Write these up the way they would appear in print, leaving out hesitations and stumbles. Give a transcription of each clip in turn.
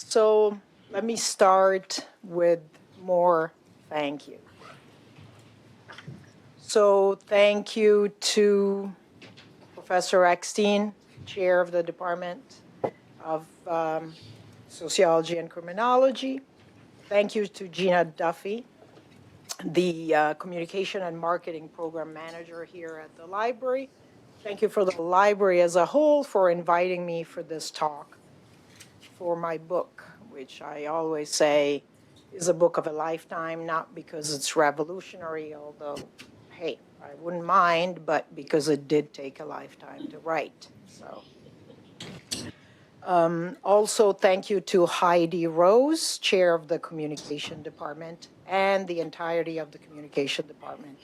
So let me start with more thank you. So thank you to Professor Eckstein, Chair of the Department of Sociology and Criminology. Thank you to Gina Duffy, the Communication and Marketing Program Manager here at the library. Thank you for the library as a whole for inviting me for this talk for my book, which I always say is a book of a lifetime, not because it's revolutionary, although, hey, I wouldn't mind, but because it did take a lifetime to write. So, also thank you to Heidi Rose, Chair of the Communication Department, and the entirety of the Communication Department,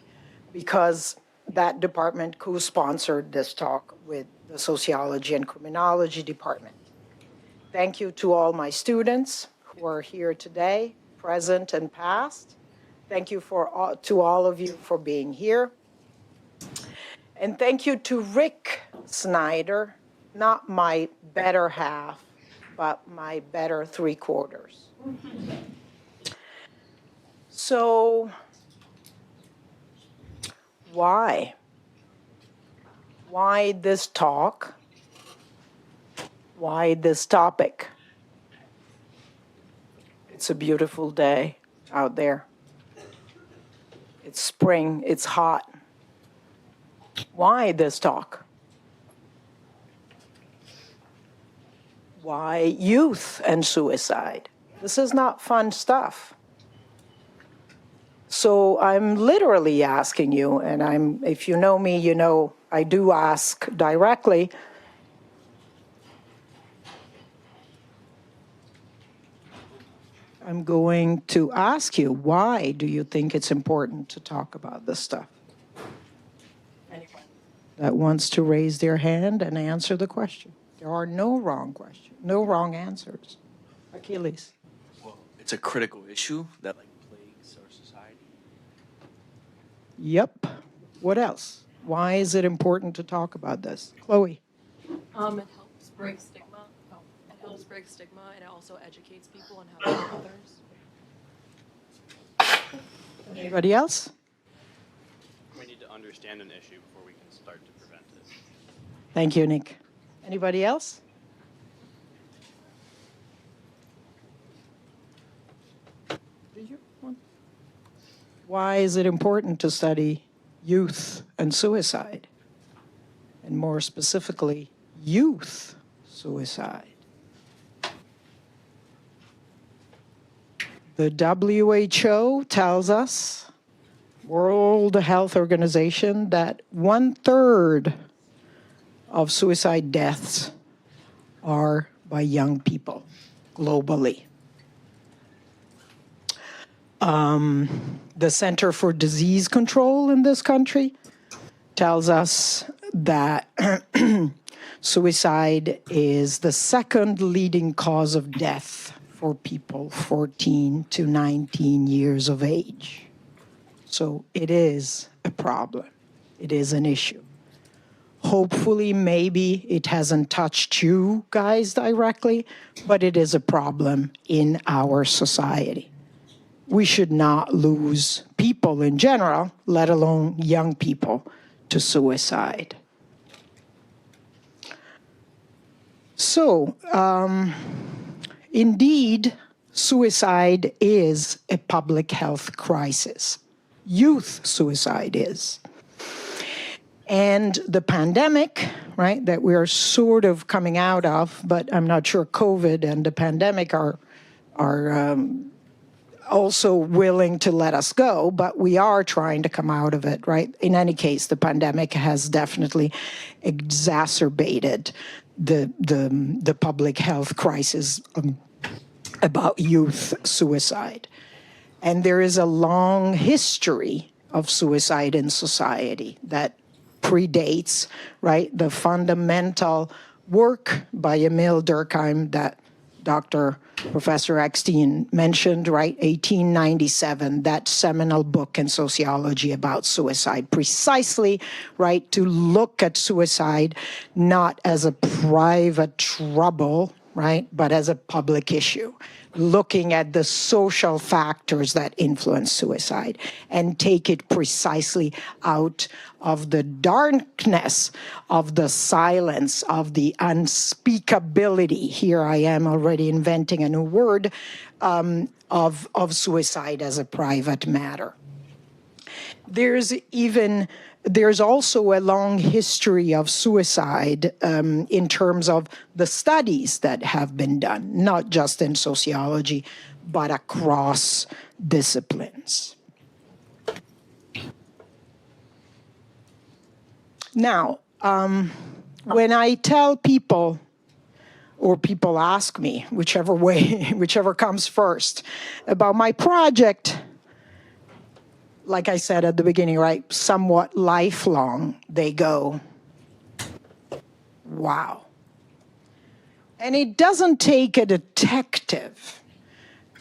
because that department co-sponsored this talk with the Sociology and Criminology Department. Thank you to all my students who are here today, present and past. Thank you to all of you for being here. And thank you to Rick Snyder, not my better half, but my better three-quarters. So, why? Why this talk? Why this topic? It's a beautiful day out there. It's spring, it's hot. Why this talk? Why youth and suicide? This is not fun stuff. So I'm literally asking you, and if you know me, you know I do ask directly. I'm going to ask you, why do you think it's important to talk about this stuff? Anyone that wants to raise their hand and answer the question? There are no wrong questions, no wrong answers. Achilles. Well, it's a critical issue that plagues our society. Yep. What else? Why is it important to talk about this? Chloe. It helps break stigma. It helps break stigma, and it also educates people on how to help others. Anybody else? We need to understand an issue before we can start to prevent it. Thank you, Nick. Anybody else? Did you want? Why is it important to study youth and suicide? And more specifically, youth suicide. The WHO tells us, World Health Organization, that 1/3 of suicide deaths are by young people globally. The Center for Disease Control in this country tells us that suicide is the second leading cause of death for people 14 to 19 years of age. So it is a problem. It is an issue. Hopefully, maybe it hasn't touched you guys directly, but it is a problem in our society. We should not lose people in general, let alone young people, to suicide. So, indeed, suicide is a public health crisis. Youth suicide is. And the pandemic, right, that we are sort of coming out of, but I'm not sure COVID and the pandemic are also willing to let us go, but we are trying to come out of it, right? In any case, the pandemic has definitely exacerbated the public health crisis about youth suicide. And there is a long history of suicide in society that predates, right, the fundamental work by Emil Durkheim that Professor Eckstein mentioned, right, 1897, that seminal book in sociology about suicide, precisely, right, to look at suicide not as a private trouble, right? But as a public issue, looking at the social factors that influence suicide and take it precisely out of the darkness of the silence, of the unspeakability. Here I am already inventing a new word, of suicide as a private matter. There's also a long history of suicide in terms of the studies that have been done, not just in sociology, but across disciplines. Now, when I tell people, or people ask me, whichever way, whichever comes first, about my project, like I said at the beginning, right, somewhat lifelong, they go, wow. And it doesn't take a detective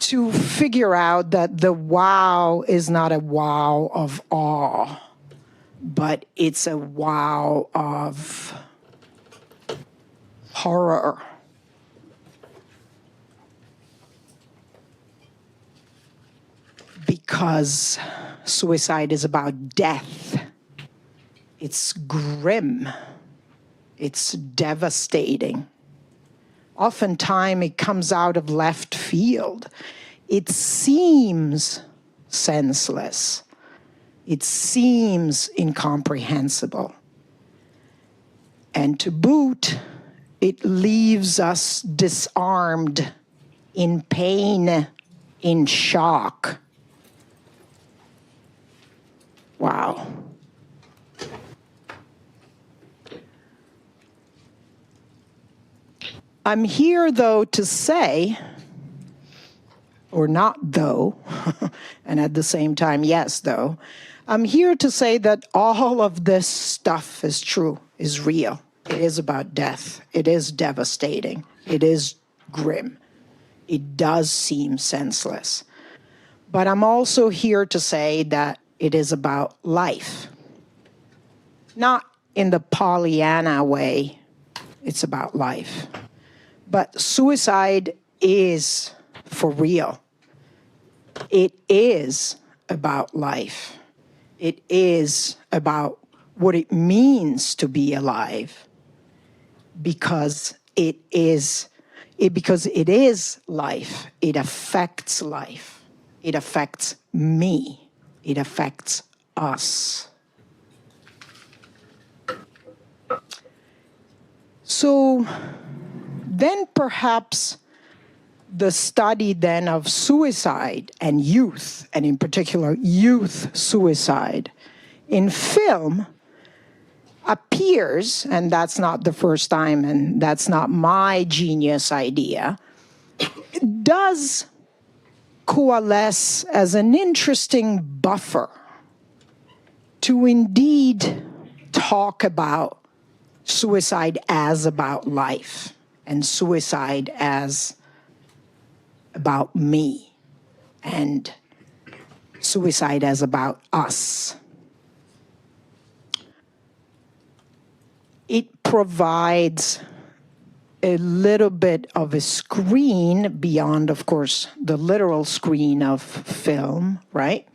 to figure out that the wow is not a wow of awe, but it's a wow of horror. Because suicide is about death. It's grim. It's devastating. Oftentimes it comes out of left field. It seems senseless. It seems incomprehensible. And to boot, it leaves us disarmed, in pain, in shock. Wow. I'm here, though, to say, or not though, and at the same time, yes, though, I'm here to say that all of this stuff is true, is real. It is about death. It is devastating. It is grim. It does seem senseless. But I'm also here to say that it is about life. Not in the Pollyanna way, it's about life. But suicide is for real. It is about life. It is about what it means to be alive. Because it is life. It affects life. It affects me. It affects us. So then perhaps the study then of suicide and youth, and in particular youth suicide in film appears, and that's not the first time, and that's not my genius idea, it does coalesce as an interesting buffer to indeed talk about suicide as about life and suicide as about me and suicide as about us. It provides a little bit of a screen beyond, of course, the literal screen of film, right?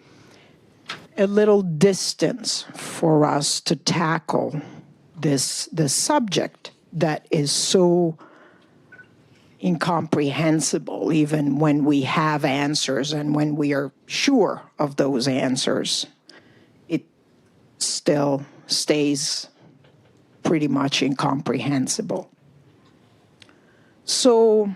A little distance for us to tackle this subject that is so incomprehensible, even when we have answers and when we are sure of those answers. It still stays pretty much incomprehensible. So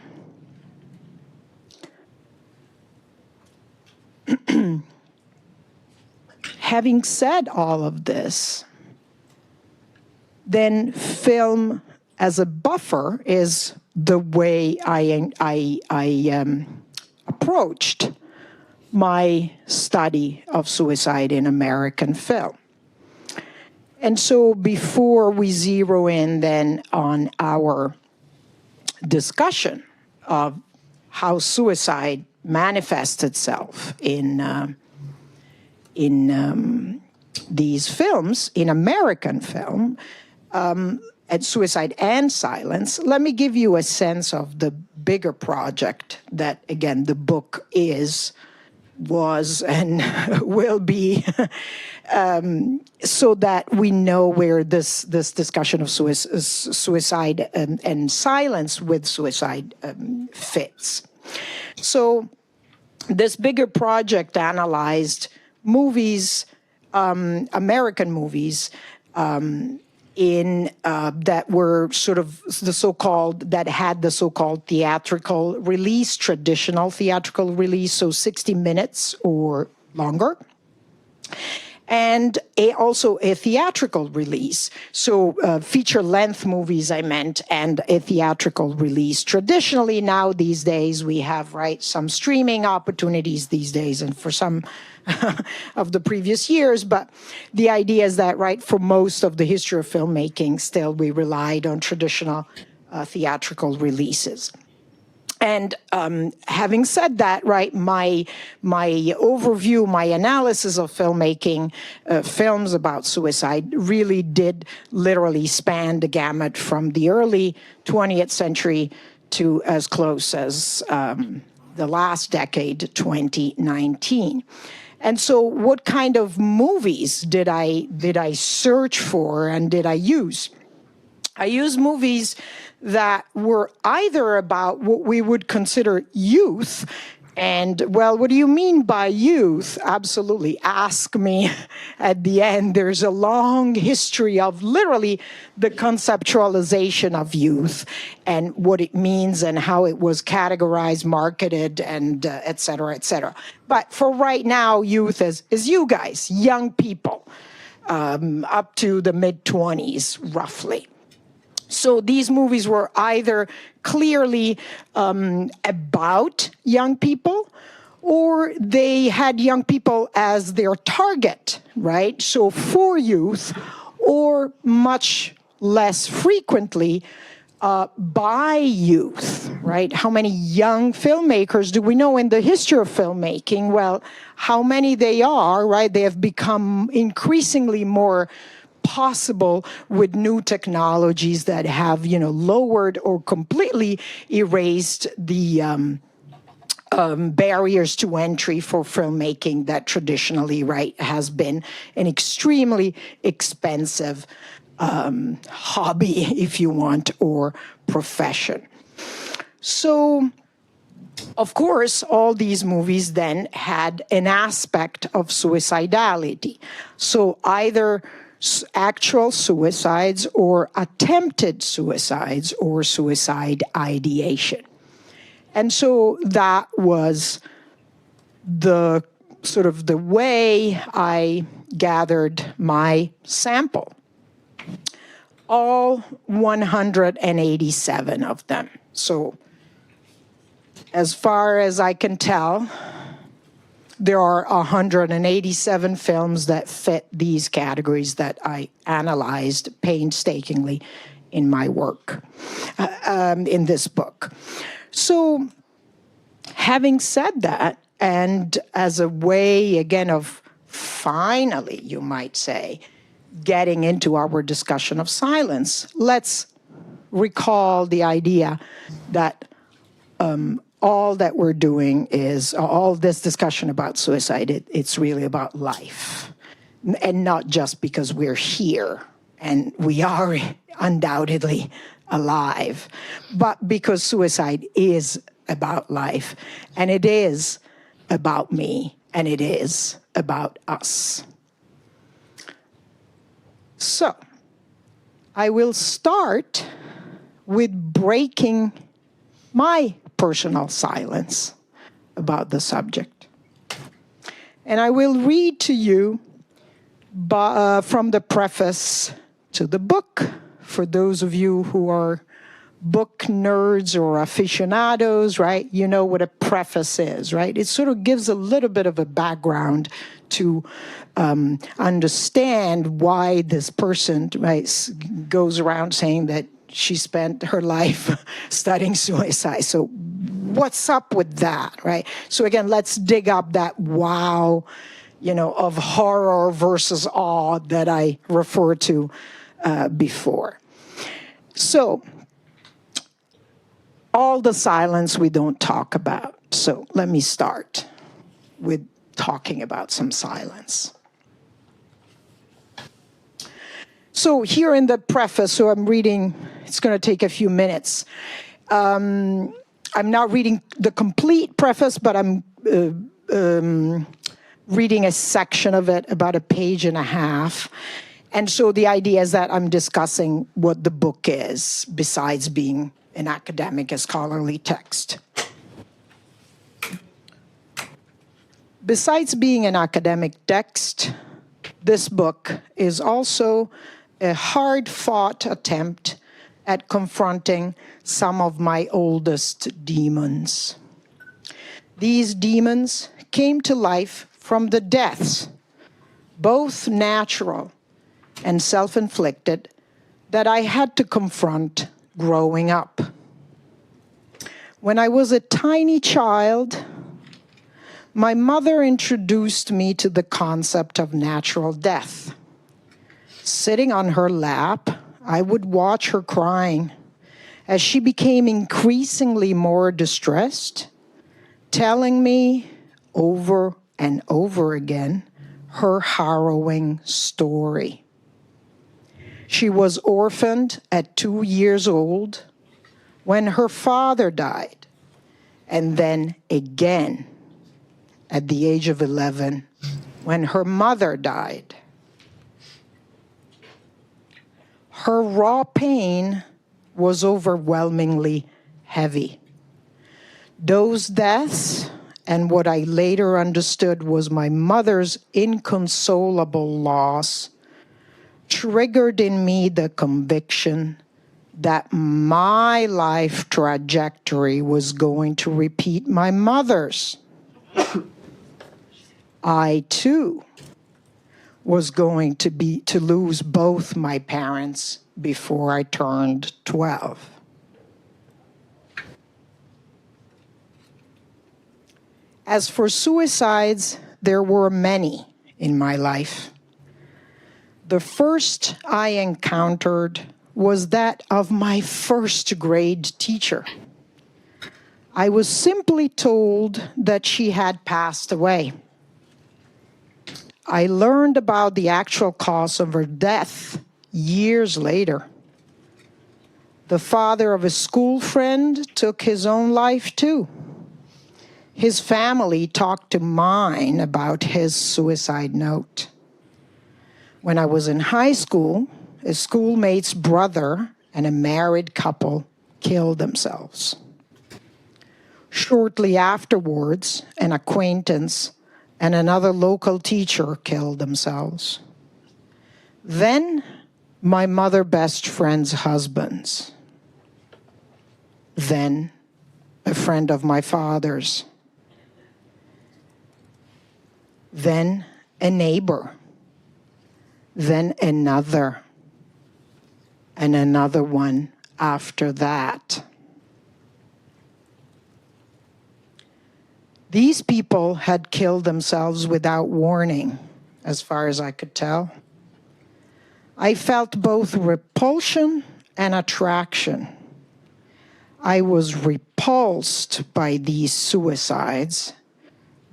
having said all of this, then film as a buffer is the way I approached my study of suicide in American film. And so before we zero in then on our discussion of how suicide manifests itself in these films, in American film, at suicide and silence, let me give you a sense of the bigger project that, again, the book was, and will be, so that we know where this discussion of suicide and silence with suicide fits. So this bigger project analyzed movies, American movies, that were sort of that had the so-called theatrical release, traditional theatrical release, so 60 minutes or longer. And also a theatrical release, so feature-length movies, I meant, and a theatrical release. Traditionally, now these days, we have, some streaming opportunities these days, and for some of the previous years, but the idea is that, for most of the history of filmmaking, still we relied on traditional theatrical releases. And having said that, my overview, my analysis of filmmaking, films about suicide really did literally span the gamut from the early 20th century to as close as the last decade, 2019. And so what kind of movies did I search for and did I use? I used movies that were either about what we would consider youth. And, well, what do you mean by youth? Absolutely. Ask me at the end. There's a long history of literally the conceptualization of youth and what it means and how it was categorized, marketed, and et cetera, et cetera. But for right now, youth is you guys, young people, up to the mid-20s, roughly. So these movies were either clearly about young people, or they had young people as their target, So for youth, or much less frequently, by youth, How many young filmmakers do we know in the history of filmmaking? Well, how many they are, They have become increasingly more possible with new technologies that have, lowered or completely erased the barriers to entry for filmmaking that traditionally, has been an extremely expensive hobby, if you want, or profession. So, of course, all these movies then had an aspect of suicidality. So either actual suicides or attempted suicides or suicide ideation. And so that was the sort of the way I gathered my sample. All 187 of them. So as far as I can tell, there are 187 films that fit these categories that I analyzed painstakingly in my work, in this book. So, having said that, and as a way, again, of finally, you might say, getting into our discussion of silence, let's recall the idea that all that we're doing is, all this discussion about suicide, it's really about life. And not just because we're here, and we are undoubtedly alive, but because suicide is about life, and it is about me, and it is about us. So, I will start with breaking my personal silence about the subject. And I will read to you from the preface to the book, for those of you who are book nerds or aficionados, You know what a preface is, It sort of gives a little bit of a background to understand why this person, goes around saying that she spent her life studying suicide. So what's up with that, So again, let's dig up that wow, of horror versus awe that I referred to before. So, all the silence we don't talk about. So let me start with talking about some silence. So here in the preface, so I'm reading, it's going to take a few minutes. I'm not reading the complete preface, but I'm reading a section of it, about a page and a half. And so the idea is that I'm discussing what the book is, besides being an academic and scholarly text. Besides being an academic text, this book is also a hard-fought attempt at confronting some of my oldest demons. These demons came to life from the deaths, both natural and self-inflicted, that I had to confront growing up. When I was a tiny child, my mother introduced me to the concept of natural death. Sitting on her lap, I would watch her crying as she became increasingly more distressed, telling me over and over again her harrowing story. She was orphaned at 2 years old when her father died, and then again at the age of 11 when her mother died. Her raw pain was overwhelmingly heavy. Those deaths, and what I later understood was my mother's inconsolable loss, triggered in me the conviction that my life trajectory was going to repeat my mother's. I, too, was going to lose both my parents before I turned 12. As for suicides, there were many in my life. The first I encountered was that of my first grade teacher. I was simply told that she had passed away. I learned about the actual cause of her death years later. The father of a school friend took his own life too. His family talked to mine about his suicide note. When I was in high school, a schoolmate's brother and a married couple killed themselves. Shortly afterwards, an acquaintance and another local teacher killed themselves. Then, my mother's best friend's husbands. Then, a friend of my father's. Then, a neighbor. Then another. And another one after that. These people had killed themselves without warning, as far as I could tell. I felt both repulsion and attraction. I was repulsed by these suicides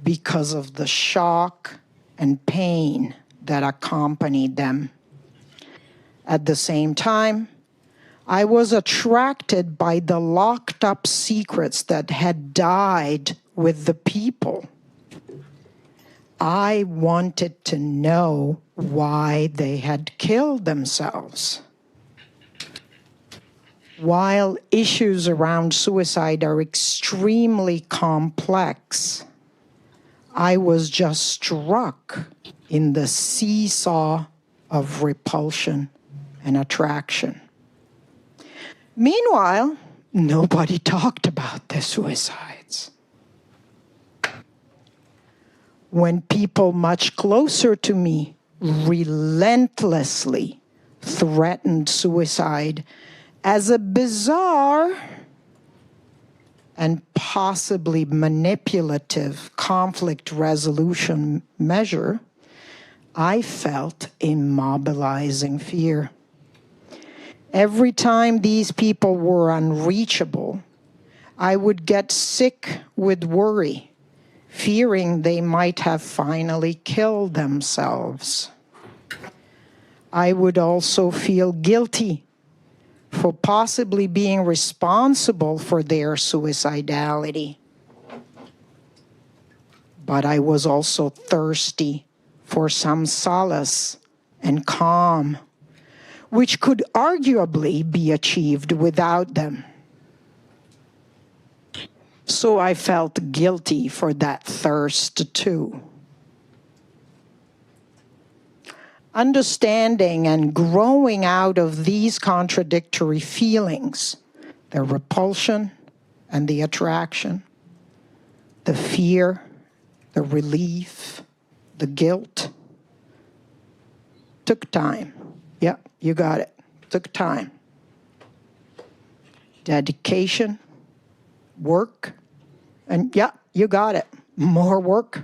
because of the shock and pain that accompanied them. At the same time, I was attracted by the locked up secrets that had died with the people. I wanted to know why they had killed themselves. While issues around suicide are extremely complex, I was just struck in the seesaw of repulsion and attraction. Meanwhile, nobody talked about the suicides. When people much closer to me relentlessly threatened suicide as a bizarre and possibly manipulative conflict resolution measure, I felt immobilizing fear. Every time these people were unreachable, I would get sick with worry, fearing they might have finally killed themselves. I would also feel guilty for possibly being responsible for their suicidality. But I was also thirsty for some solace and calm, which could arguably be achieved without them. So I felt guilty for that thirst too. Understanding and growing out of these contradictory feelings, the repulsion and the attraction, the fear, the relief, the guilt, took time. Yeah, you got it. Took time. Dedication, work, and yeah, you got it. More work.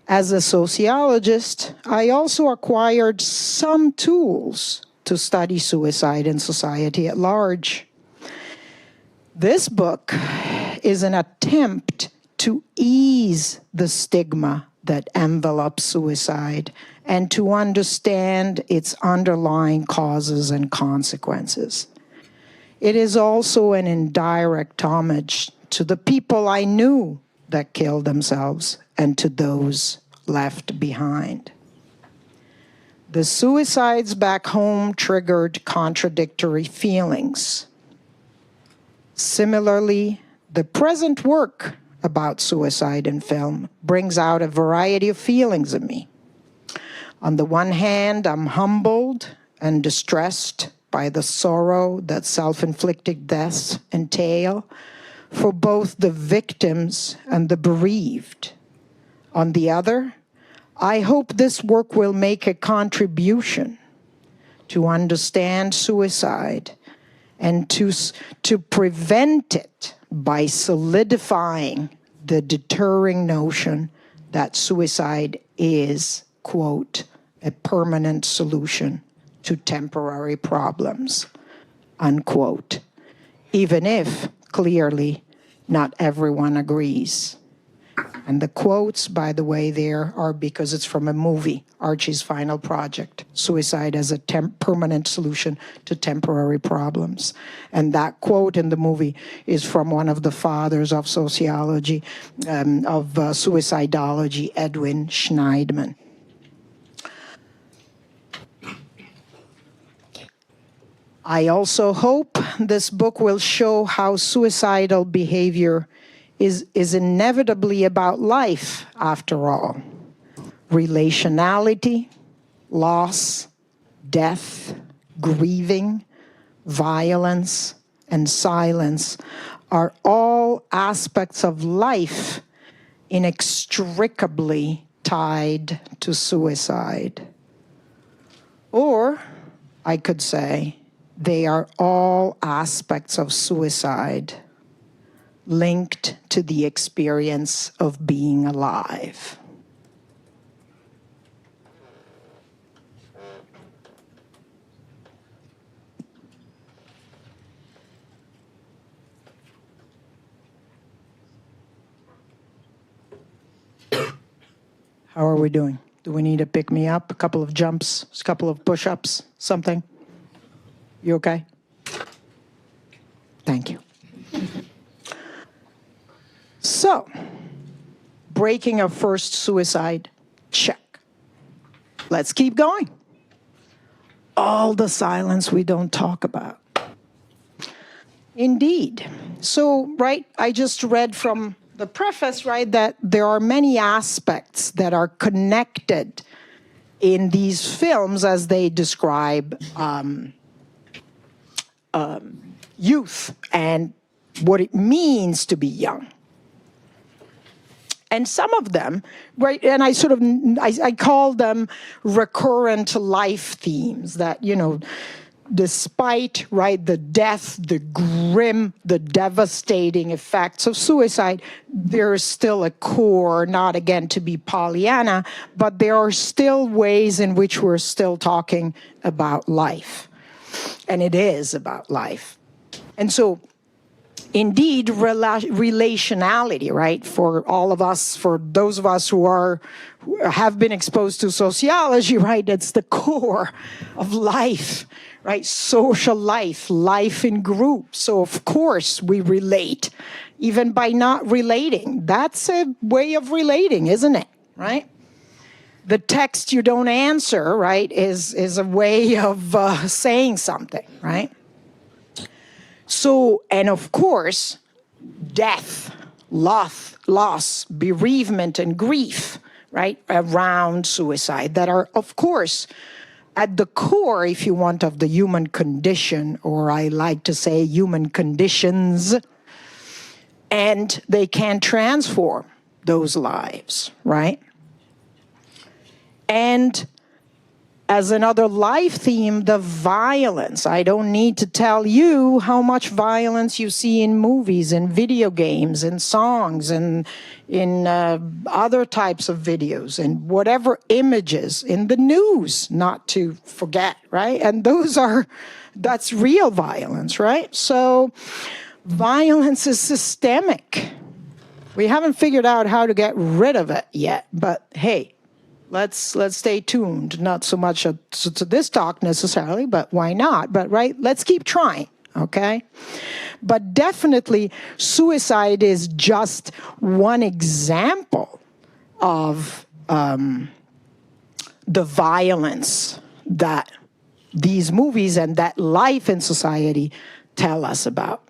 As a sociologist, I also acquired some tools to study suicide in society at large. This book is an attempt to ease the stigma that envelops suicide and to understand its underlying causes and consequences. It is also an indirect homage to the people I knew that killed themselves and to those left behind. The suicides back home triggered contradictory feelings. Similarly, the present work about suicide in film brings out a variety of feelings in me. On the one hand, I'm humbled and distressed by the sorrow that self-inflicted deaths entail for both the victims and the bereaved. On the other, I hope this work will make a contribution to understand suicide and to prevent it by solidifying the deterring notion that suicide is, quote, a permanent solution to temporary problems, unquote, even if, clearly, not everyone agrees. And the quotes, by the way, there are because it's from a movie, Archie's Final Project, Suicide as a Permanent Solution to Temporary Problems. And that quote in the movie is from one of the fathers of sociology, of suicidality, Edwin Schneidman. I also hope this book will show how suicidal behavior is inevitably about life, after all. Relationality, loss, death, grieving, violence, and silence are all aspects of life inextricably tied to suicide. Or, I could say, they are all aspects of suicide linked to the experience of being alive. How are we doing? Do we need to pick me up? A couple of jumps, a couple of push-ups, something? You okay? Thank you. So, breaking a first suicide, check. Let's keep going. All the silence we don't talk about. Indeed. So, right, I just read from the preface, right, that there are many aspects that are connected in these films as they describe youth and what it means to be young. And some of them, right, and I call them recurrent life themes that, you know, despite, right, the death, the grim, the devastating effects of suicide, there is still a core, not again to be Pollyanna, but there are still ways in which we're still talking about life. And it is about life. And so, indeed, relationality, right? For all of us, for those of us who have been exposed to sociology, right? It's the core of life, right? Social life, life in groups. So of course we relate, even by not relating. That's a way of relating, isn't it? Right? The text you don't answer, right, is a way of saying something, right? So, and of course, death, loss, bereavement, and grief, right, around suicide that are, of course, at the core, if you want, of the human condition, or I like to say human conditions, and they can transform those lives, right? And as another life theme, the violence. I don't need to tell you how much violence you see in movies, in video games, in songs, and in other types of videos, and whatever images, in the news, not to forget, right? And that's real violence, right? So violence is systemic. We haven't figured out how to get rid of it yet, but hey, let's stay tuned. Not so much to this talk necessarily, but why not? But right, let's keep trying, okay? But definitely, suicide is just one example of the violence that these movies and that life in society tell us about.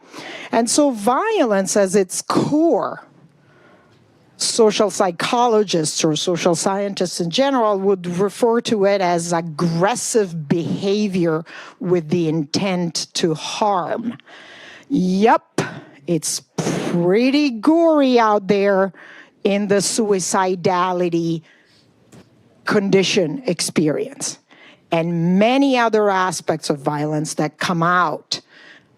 And so violence as its core, social psychologists or social scientists in general would refer to it as aggressive behavior with the intent to harm. Yep, it's pretty gory out there in the suicidality condition experience, and many other aspects of violence that come out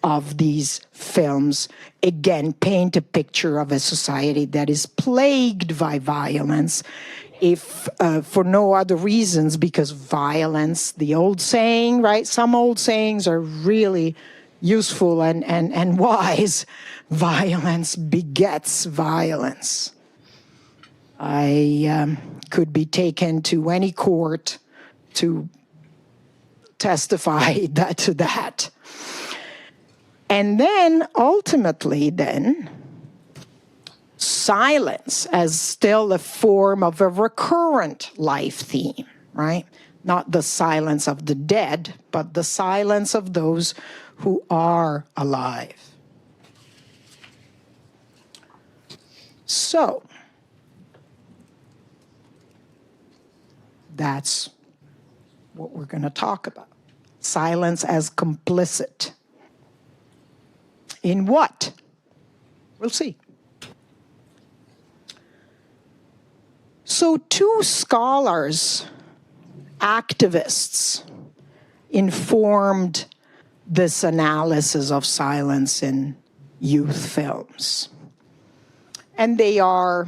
of these films, again, paint a picture of a society that is plagued by violence, if for no other reasons, because violence, the old saying, right? Some old sayings are really useful and wise. Violence begets violence. I could be taken to any court to testify to that. And then, ultimately, silence as still a form of a recurrent life theme, right? Not the silence of the dead, but the silence of those who are alive. So, that's what we're going to talk about. Silence as complicit. In what? We'll see. So two scholars, activists, informed this analysis of silence in youth films. And they are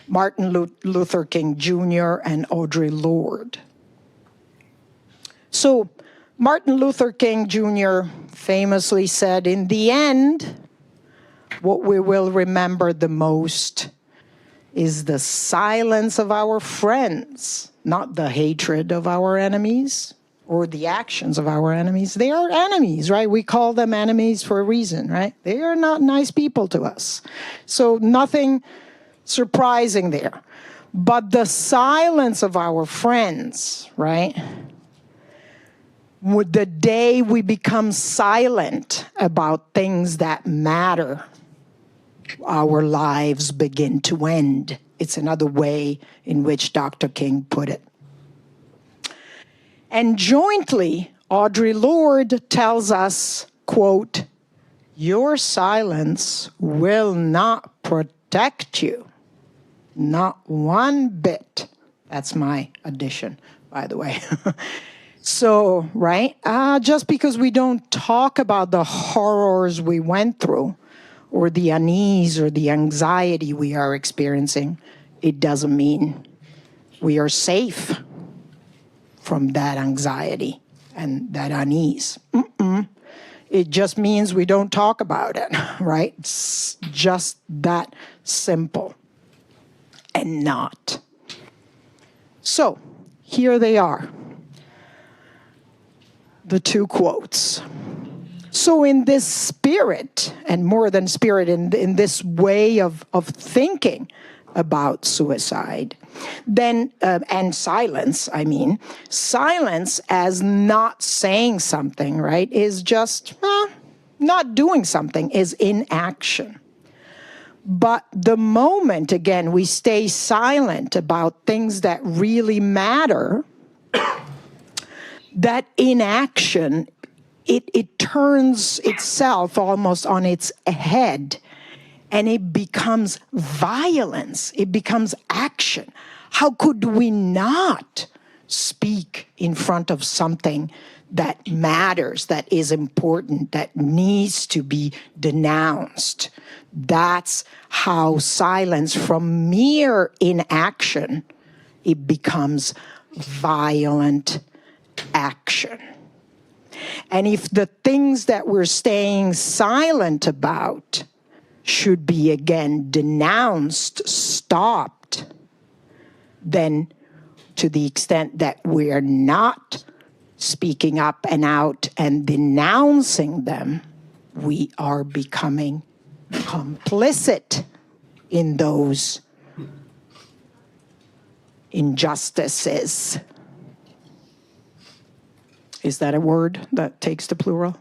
Martin Luther King Jr. and Audre Lorde. So Martin Luther King Jr. famously said, in the end, what we will remember the most is the silence of our friends, not the hatred of our enemies or the actions of our enemies. They are enemies, right? We call them enemies for a reason, right? They are not nice people to us. So nothing surprising there. But the silence of our friends, right? With the day we become silent about things that matter, our lives begin to end. It's another way in which Dr. King put it. And jointly, Audre Lorde tells us, quote, your silence will not protect you. Not one bit. That's my addition, by the way. So, right, just because we don't talk about the horrors we went through or the unease or the anxiety we are experiencing, it doesn't mean we are safe from that anxiety and that unease. It just means we don't talk about it, right? It's just that simple and not. So here they are, the two quotes. So in this spirit, and more than spirit, in this way of thinking about suicide, then, and silence, silence as not saying something, right, is just not doing something, is inaction. But the moment, again, we stay silent about things that really matter, that inaction, it turns itself almost on its head, and it becomes violence. It becomes action. How could we not speak in front of something that matters, that is important, that needs to be denounced? That's how silence, from mere inaction, it becomes violent action. And if the things that we're staying silent about should be, again, denounced, stopped, then to the extent that we're not speaking up and out and denouncing them, we are becoming complicit in those injustices. Is that a word that takes the plural?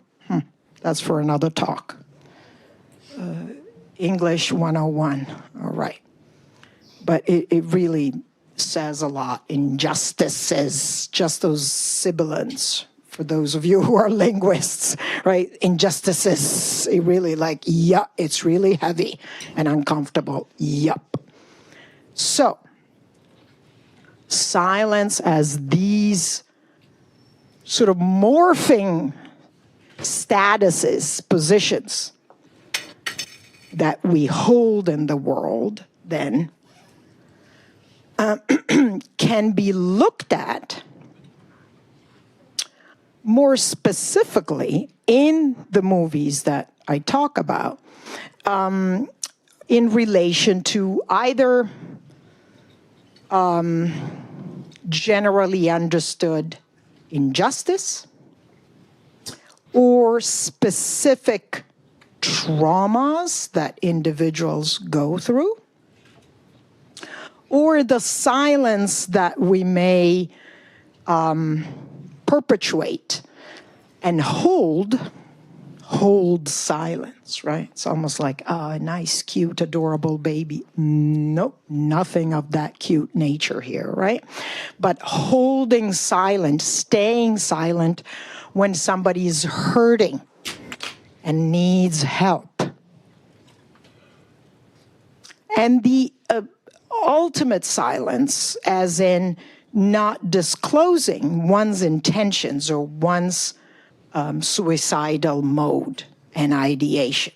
That's for another talk. English 101, all right. But it really says a lot. Injustices, just those sibilants, for those of you who are linguists, right? Injustices, it really it's really heavy and uncomfortable, yup. So, silence as these sort of morphing statuses, positions that we hold in the world, then can be looked at more specifically in the movies that I talk about, in relation to either generally understood injustice or specific traumas that individuals go through, or the silence that we may perpetuate and hold silence, right? It's almost like, a nice, cute, adorable baby. Nope, nothing of that cute nature here, right? But holding silent, staying silent when somebody's hurting and needs help. And the ultimate silence, as in not disclosing one's intentions or one's suicidal mode and ideation.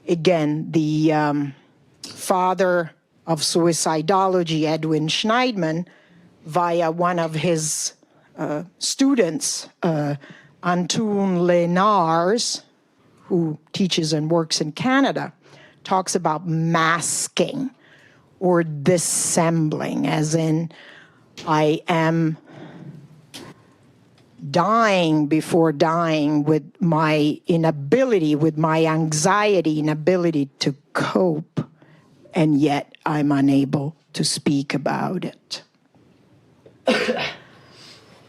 Again, the father of suicidology, Edwin Schneidman, via one of his students, Antoine Lénars, who teaches and works in Canada, talks about masking or dissembling, as in, I am dying before dying with my inability, with my anxiety, inability to cope, and yet I'm unable to speak about it.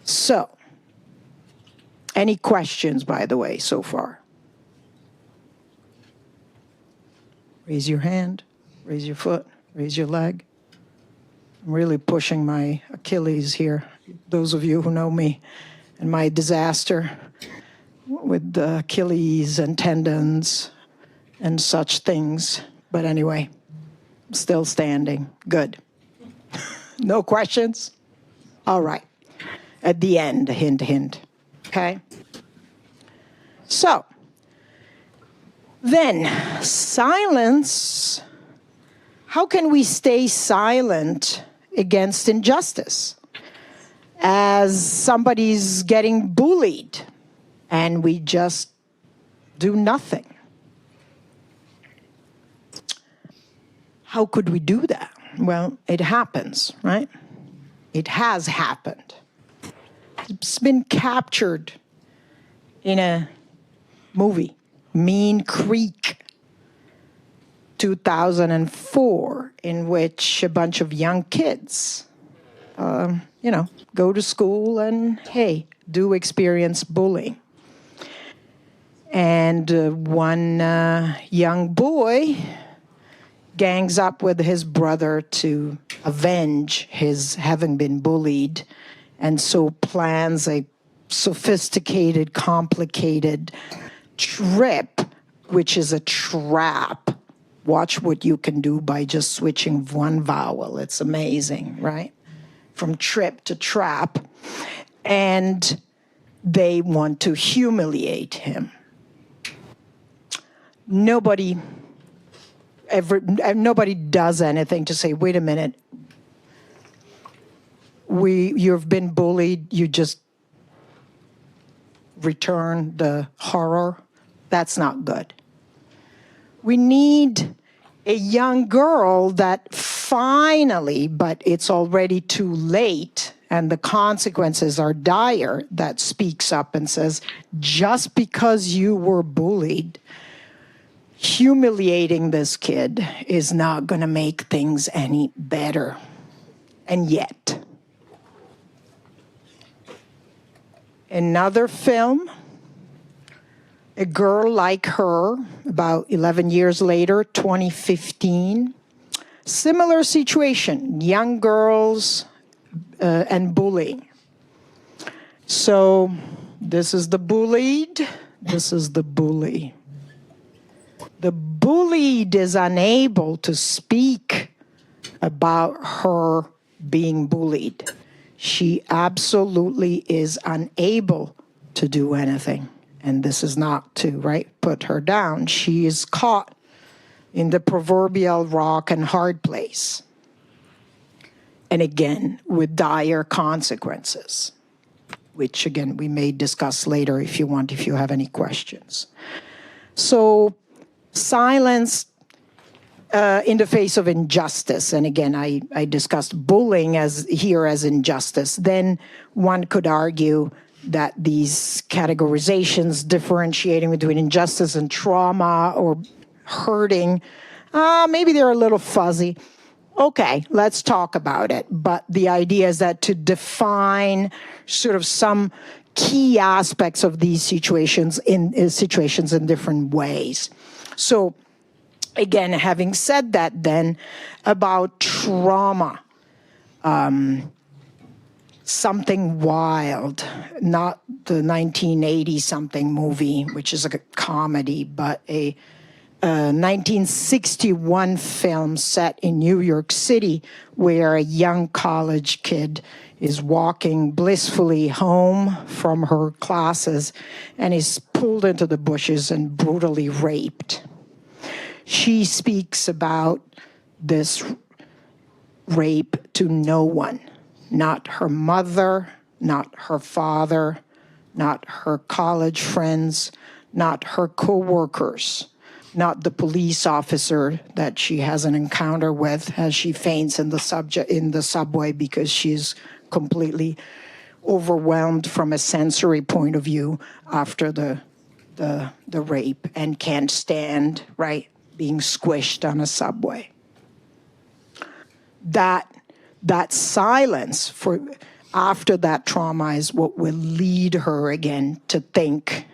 So, any questions, by the way, so far? Raise your hand, raise your foot, raise your leg. I'm really pushing my Achilles here, those of you who know me, and my disaster with the Achilles and tendons and such things. But anyway, I'm still standing. Good. No questions? All right. At the end, hint, hint. Okay? So, then, silence. How can we stay silent against injustice? as somebody's getting bullied and we just do nothing. How could we do that? Well, it happens, right? It has happened. It's been captured in a movie, Mean Creek, 2004, in which a bunch of young kids, go to school and, hey, do experience bullying. And one young boy gangs up with his brother to avenge his having been bullied, and so plans a sophisticated, complicated trip, which is a trap. Watch what you can do by just switching one vowel. It's amazing, right? From trip to trap. And they want to humiliate him. Nobody does anything to say, wait a minute, you've been bullied, you just return the horror. That's not good. We need a young girl that finally, but it's already too late and the consequences are dire, that speaks up and says, just because you were bullied, humiliating this kid is not going to make things any better. And yet, another film, A Girl Like Her, about 11 years later, 2015. Similar situation, young girls and bullying. So this is the bullied, this is the bully. The bullied is unable to speak about her being bullied. She absolutely is unable to do anything. And this is not to, right, put her down. She is caught in the proverbial rock and hard place. And again, with dire consequences, which again, we may discuss later if you want, if you have any questions. So silence in the face of injustice, and again, I discussed bullying as injustice, then one could argue that these categorizations differentiating between injustice and trauma or hurting, maybe they're a little fuzzy. Okay, let's talk about it. But the idea is that to define sort of some key aspects of these situations in different ways. So again, having said that then, about trauma, Something Wild, not the 1980-something movie, which is a comedy, but a 1961 film set in New York City where a young college kid is walking blissfully home from her classes and is pulled into the bushes and brutally raped. She speaks about this rape to no one, not her mother, not her father, not her college friends, not her coworkers, not the police officer that she has an encounter with as she faints in the subway because she's completely overwhelmed from a sensory point of view after the rape and can't stand, right, being squished on a subway. That silence for after that trauma is what will lead her again to think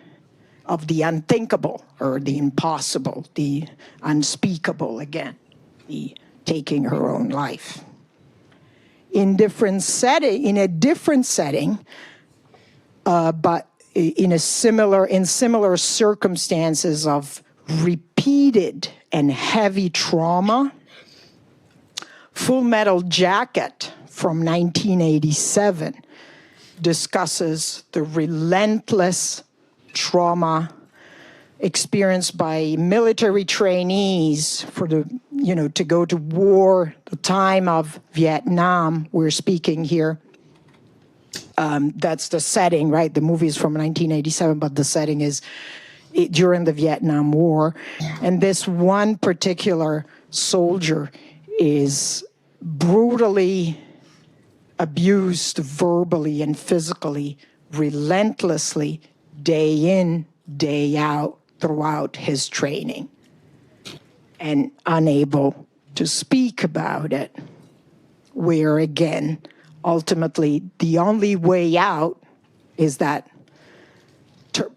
of the unthinkable or the impossible, the unspeakable again, the taking her own life. In a different setting, but in similar circumstances of repeated and heavy trauma, Full Metal Jacket from 1987 discusses the relentless trauma experienced by military trainees to go to war, the time of Vietnam, we're speaking here, That's the setting, right? The movie is from 1987, but the setting is during the Vietnam War. And this one particular soldier is brutally abused verbally and physically, relentlessly, day in, day out, throughout his training, and unable to speak about it. Where again, ultimately, the only way out is that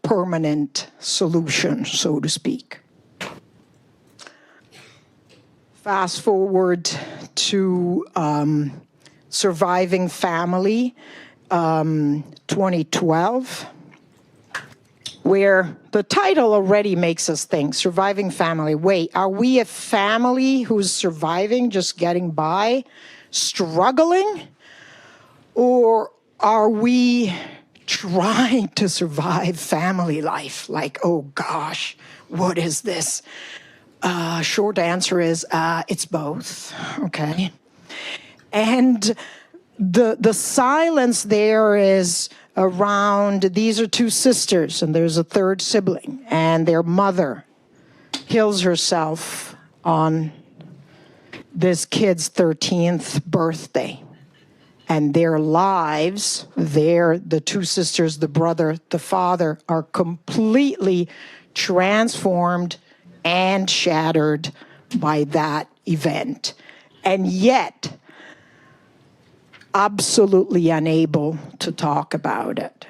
permanent solution, so to speak. Fast forward to Surviving Family, 2012, where the title already makes us think, Surviving Family. Wait, are we a family who's surviving, just getting by, struggling? Or are we trying to survive family life? Like, oh gosh, what is this? Short answer is, it's both, okay? And the silence there is around, these are two sisters, and there's a third sibling, and their mother kills herself on this kid's 13th birthday. And their lives, the two sisters, the brother, the father, are completely transformed and shattered by that event. And yet, absolutely unable to talk about it.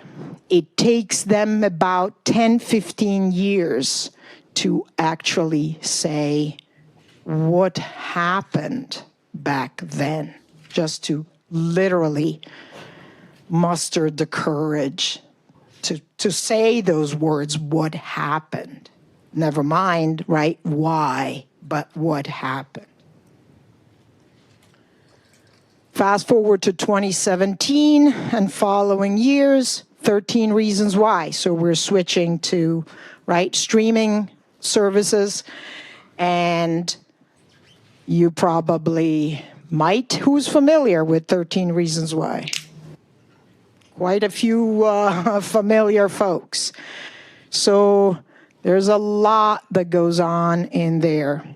It takes them about 10, 15 years to actually say what happened back then, just to literally muster the courage to say those words, what happened. Never mind, right, why, but what happened. Fast forward to 2017 and following years, 13 Reasons Why. So we're switching to, right, streaming services. And you probably might, who's familiar with 13 Reasons Why? Quite a few familiar folks. So there's a lot that goes on in there.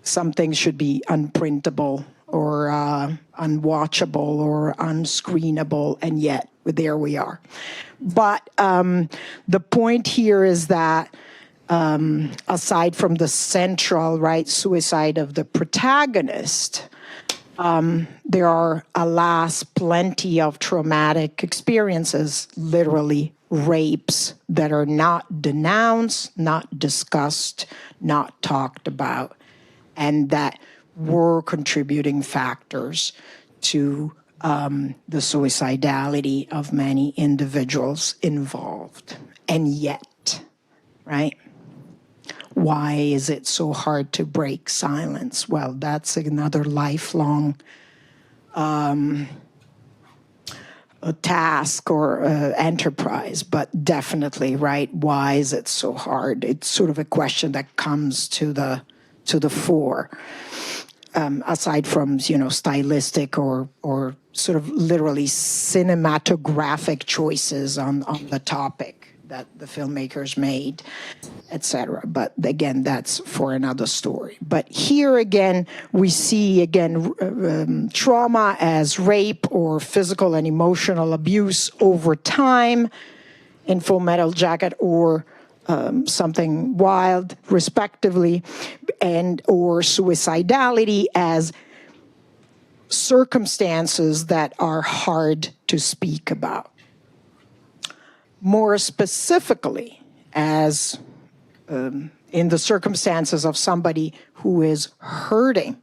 Some things should be unprintable or unwatchable or unscreenable, and yet there we are. But the point here is that aside from the central, right, suicide of the protagonist, there are, alas, plenty of traumatic experiences, literally rapes, that are not denounced, not discussed, not talked about, and that were contributing factors to the suicidality of many individuals involved. And yet, right? Why is it so hard to break silence? Well, that's another lifelong a task or enterprise, but definitely, right? Why is it so hard? It's sort of a question that comes to the fore, aside from, stylistic or sort of literally cinematographic choices on the topic that the filmmakers made, etc. But again, that's for another story. But here again, we see trauma as rape or physical and emotional abuse over time in Full Metal Jacket, or something wild, respectively, and or suicidality as circumstances that are hard to speak about. More specifically, as in the circumstances of somebody who is hurting,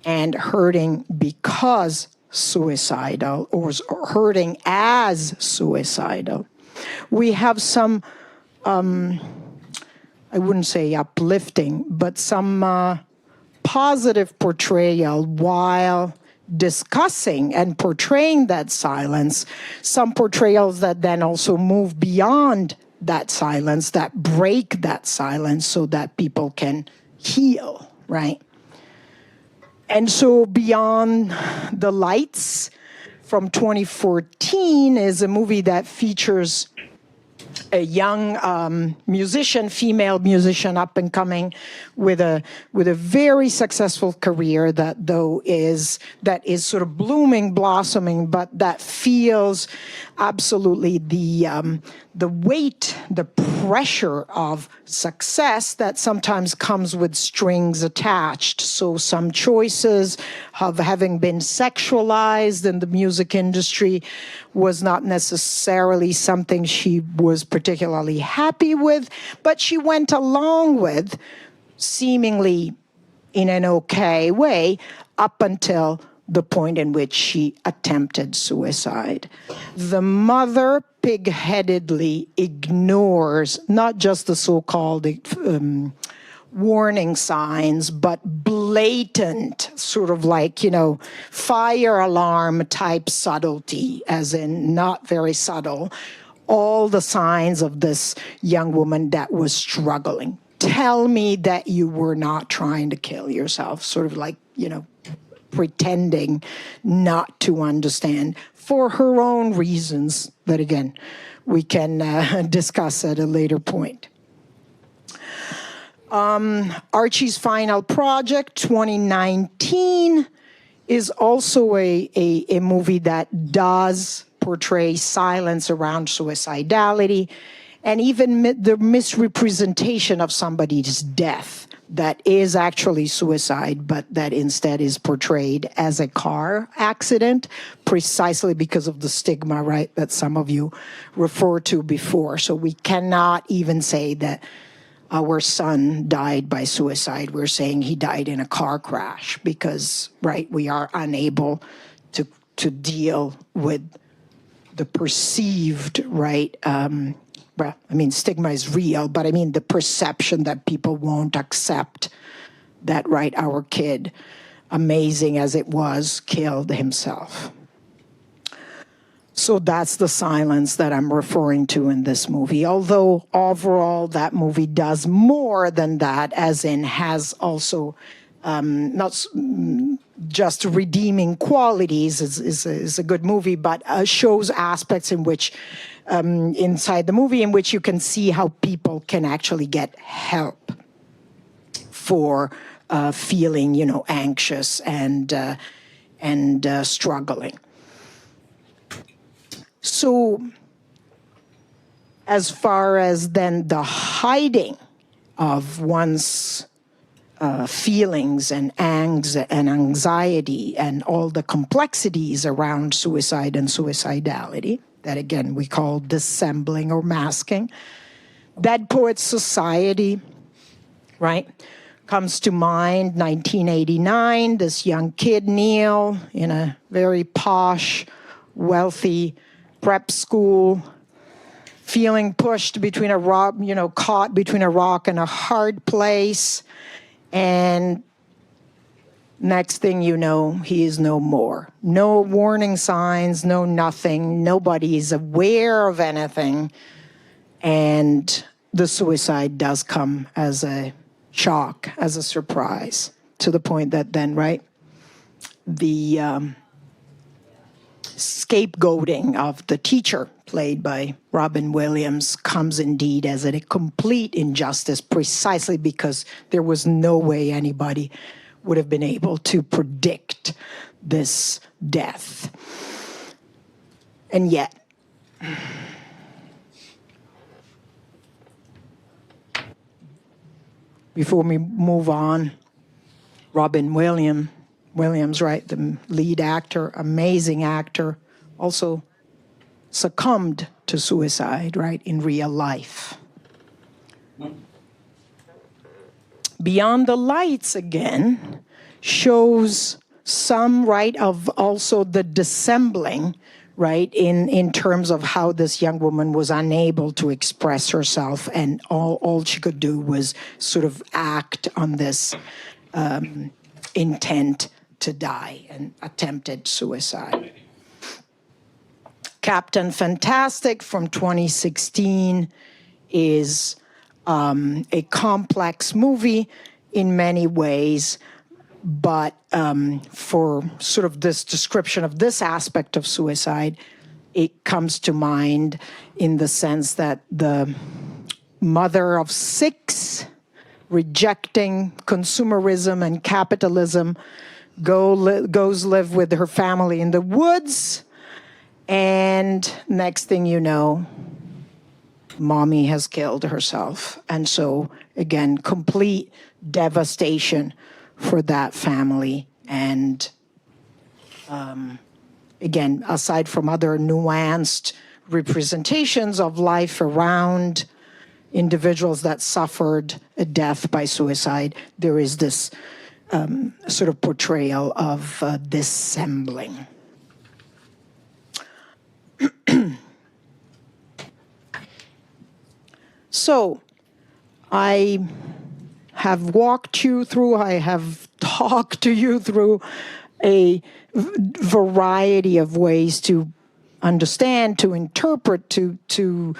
and hurting because suicidal, or hurting as suicidal, we have some, I wouldn't say uplifting, but some positive portrayal while discussing and portraying that silence, some portrayals that then also move beyond that silence, that break that silence so that people can heal, right? And so Beyond the Lights from 2014 is a movie that features a young musician, female musician, up and coming, with a very successful career that is sort of blooming, blossoming, but that feels absolutely the weight, the pressure of success that sometimes comes with strings attached. So some choices of having been sexualized in the music industry was not necessarily something she was particularly happy with, but she went along with, seemingly in an okay way, up until the point in which she attempted suicide. The mother pig-headedly ignores not just the so-called warning signs, but blatant, sort of like, fire alarm type subtlety, as in not very subtle, all the signs of this young woman that was struggling. Tell me that you were not trying to kill yourself, sort of like, pretending not to understand for her own reasons that, again, we can discuss at a later point. Archie's final project, 2019, is also a movie that does portray silence around suicidality and even the misrepresentation of somebody's death that is actually suicide, but that instead is portrayed as a car accident, precisely because of the stigma, right, that some of you referred to before. So we cannot even say that our son died by suicide. We're saying he died in a car crash because, right, we are unable to deal with the perceived, right, well, I mean, stigma is real, but I mean the perception that people won't accept that, right, our kid, amazing as it was, killed himself. So that's the silence that I'm referring to in this movie. Although overall that movie does more than that, as in has also not just redeeming qualities, is a good movie, but shows aspects in which, inside the movie, in which you can see how people can actually get help for feeling, anxious and struggling. So as far as then the hiding of one's feelings and angst and anxiety and all the complexities around suicide and suicidality, that again we call dissembling or masking, Dead Poets Society, right, comes to mind. 1989, this young kid, Neil, in a very posh, wealthy prep school, feeling pushed between a rock, caught between a rock and a hard place. And next thing you know, he is no more. No warning signs, no nothing. Nobody is aware of anything. And the suicide does come as a shock, as a surprise, to the point that then, right, the scapegoating of the teacher, played by Robin Williams, comes indeed as a complete injustice, precisely because there was no way anybody would have been able to predict this death. And yet, before we move on, Robin Williams, right, the lead actor, amazing actor, also succumbed to suicide, right, in real life. Beyond the Lights, again, shows some, right, of also the dissembling, right, in terms of how this young woman was unable to express herself, and all she could do was sort of act on this intent to die and attempted suicide. Captain Fantastic from 2016 is a complex movie in many ways, But for sort of this description of this aspect of suicide, it comes to mind in the sense that the mother of 6, rejecting consumerism and capitalism, goes live with her family in the woods, and next thing you know, mommy has killed herself. And so, again, complete devastation for that family. And again, aside from other nuanced representations of life around individuals that suffered a death by suicide, there is this sort of portrayal of dissembling. So I have walked you through, I have talked to you through a variety of ways to understand, to interpret, to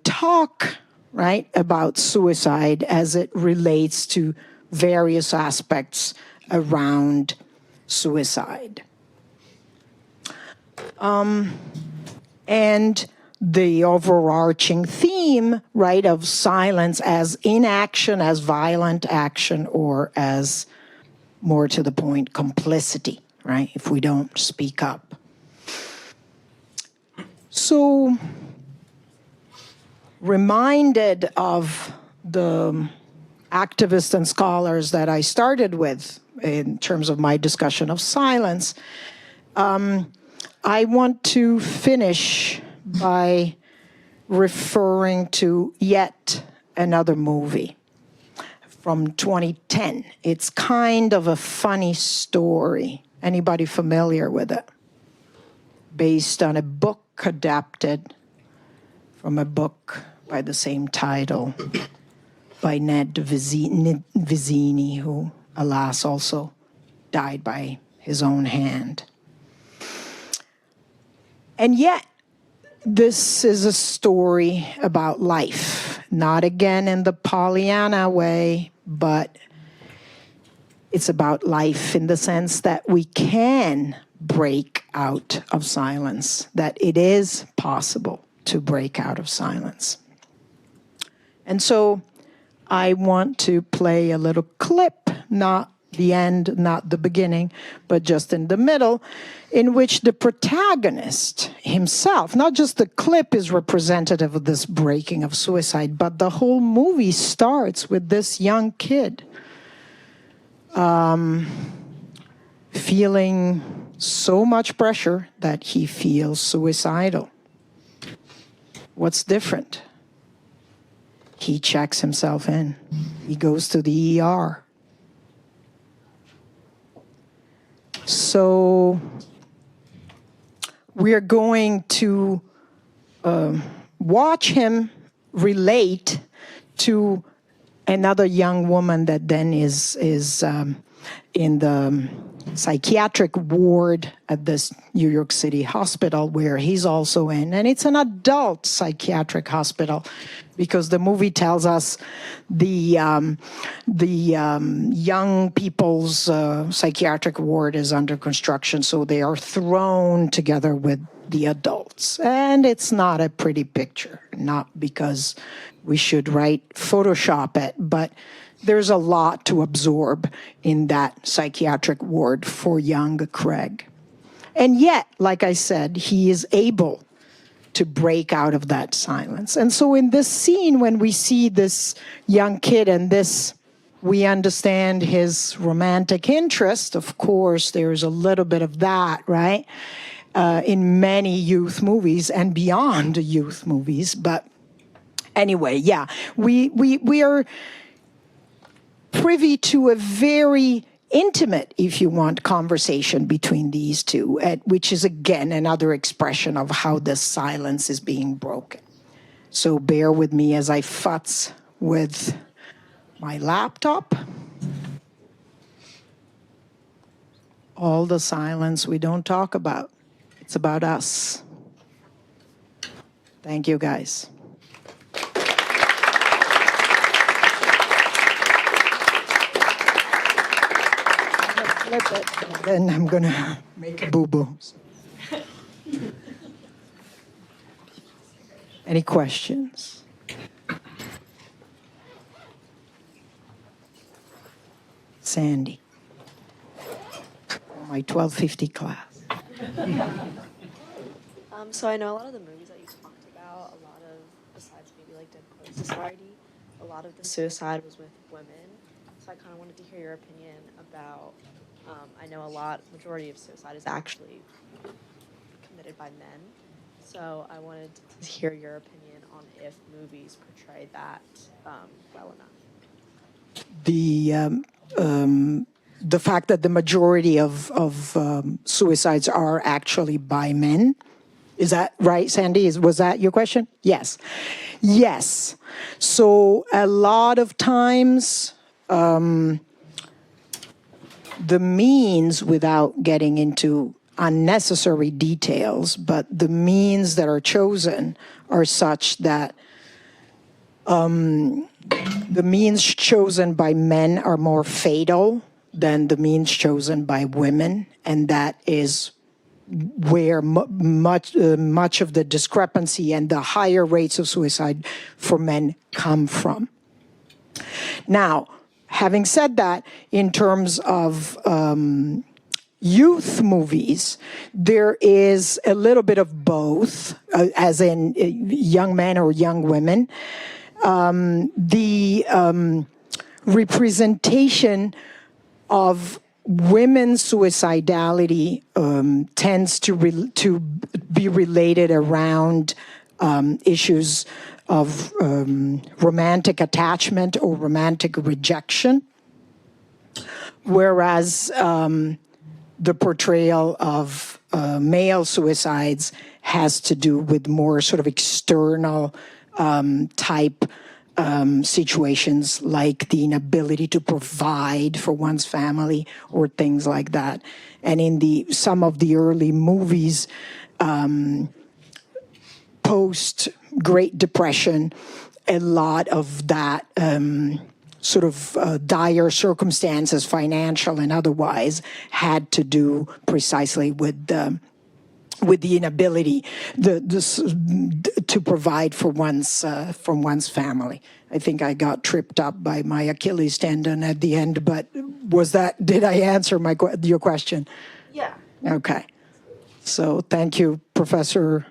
talk, right, about suicide as it relates to various aspects around suicide. And the overarching theme, right, of silence as inaction, as violent action, or as, more to the point, complicity, right, if we don't speak up. So, reminded of the activists and scholars that I started with in terms of my discussion of silence, I want to finish by referring to yet another movie from 2010. It's kind of a funny story. Anybody familiar with it? Based on a book adapted from a book by the same title by Ned Vizzini, who, alas, also died by his own hand. And yet, this is a story about life, not again in the Pollyanna way, but it's about life in the sense that we can break out of silence, that it is possible to break out of silence. And so I want to play a little clip, not the end, not the beginning, but just in the middle, in which the protagonist himself, not just the clip is representative of this breaking of suicide, but the whole movie starts with this young kid feeling so much pressure that he feels suicidal. What's different? He checks himself in. He goes to the ER. So we're going to watch him relate to another young woman that then is in the psychiatric ward at this New York City hospital where he's also in. And it's an adult psychiatric hospital because the movie tells us the young people's psychiatric ward is under construction, so they are thrown together with the adults. And it's not a pretty picture, not because we should Photoshop it, but there's a lot to absorb in that psychiatric ward for young Craig. And yet, like I said, he is able to break out of that silence. And so in this scene, when we see this young kid and this, we understand his romantic interest. Of course, there's a little bit of that, right? In many youth movies and beyond youth movies. But anyway, yeah, we are privy to a very intimate, if you want, conversation between these two, which is, again, another expression of how this silence is being broken. So bear with me as I futz with my laptop. All the silence we don't talk about. It's about us. Thank you, guys. flip it, and then I'm going to make a boo-boo. Any questions? Sandy. My 1250 class. So I know a lot of the movies that you talked about, a lot of, besides maybe like Dead Poets Society, a lot of the suicide was with women. So I kind of wanted to hear your opinion about, I know majority of suicide is actually committed by men. So I wanted to hear your opinion on if movies portray that well enough. The fact that the majority of suicides are actually by men. Is that right, Sandy? Was that your question? Yes. Yes. So a lot of times, the means, without getting into unnecessary details, but the means that are chosen are such that the means chosen by men are more fatal than the means chosen by women, and that is where much of the discrepancy and the higher rates of suicide for men come from. Now, having said that, in terms of youth movies, there is a little bit of both, as in young men or young women. The representation of women's suicidality tends to be related around issues of romantic attachment or romantic rejection, whereas the portrayal of male suicides has to do with more sort of external type situations, like the inability to provide for one's family or things like that. And in some of the early movies, post Great Depression, a lot of that sort of dire circumstances, financial and otherwise, had to do precisely with the inability to provide for one's family. I think I got tripped up by my Achilles tendon at the end, but did I answer your question? Yeah. Okay. So thank you, Professor